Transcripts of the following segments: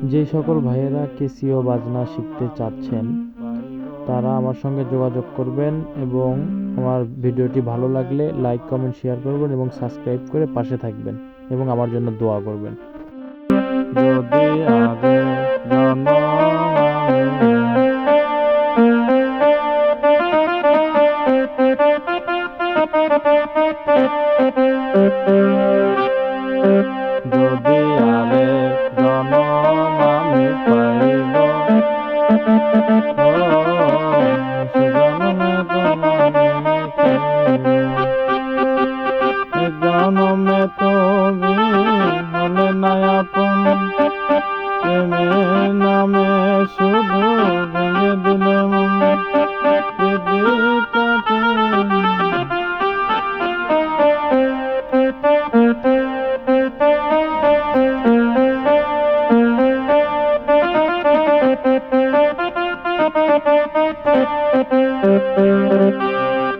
যে সকল ভাইয়েরা ক্যাসিও বাজনা শিখতে চাচ্ছেন তারা আমার সঙ্গে যোগাযোগ করবেন এবং আমার ভিডিওটি ভালো লাগলে লাইক কমেন্ট শেয়ার করবেন এবং সাবস্ক্রাইব করে পাশে থাকবেন এবং আমার জন্য দোয়া করবেন। যদি আগে যদি আগে জনম আমি পাইব জনমে তুমি হলে না আপন প্রেমের নামে শুধু ভেঙে দিলে মন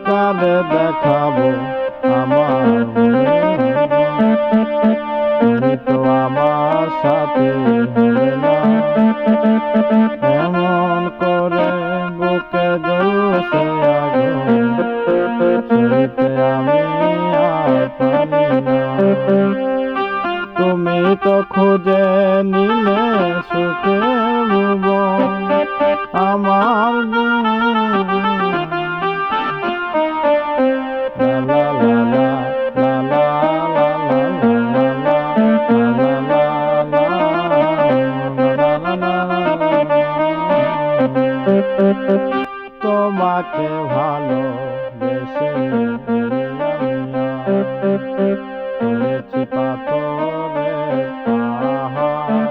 কাঁদে দেখাবো আমার তুমি তো আমার সাথে হবে না এমন করে বুকে জ্বলছে আগুন সইতে আমি আর পারি না তুমি তো খুঁজে নিলে সুখের ভুবন আমার তোমাকে ভালোবেসে করেছি পাথরের পাহাড়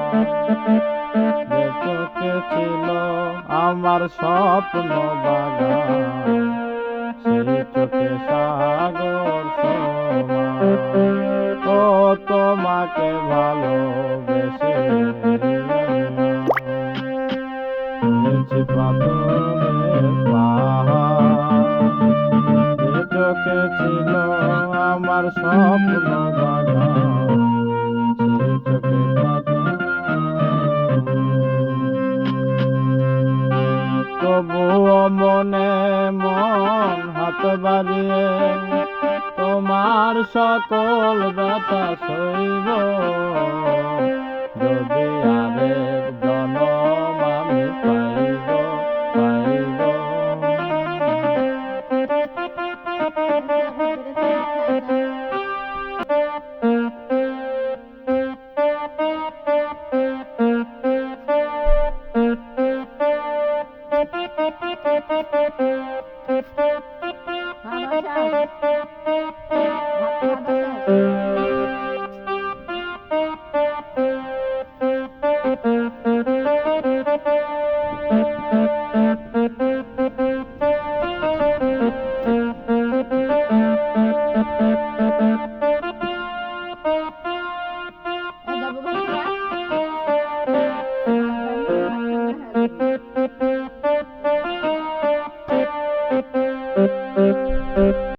যে চোখে ছিল আমার স্বপ্ন বাগান সেই চোখে সাগর সমান ও তোমাকে ভালোবেসে করেছি পাথরের পাহাড় যে চোখে ছিল আমার স্বপ্ন বাগান সেই চোখে তবুও মনে মন হাত বাড়িয়ে তোমার সকল ব্যথা সইব যদি আরেক জনম আমি পাইব পাইব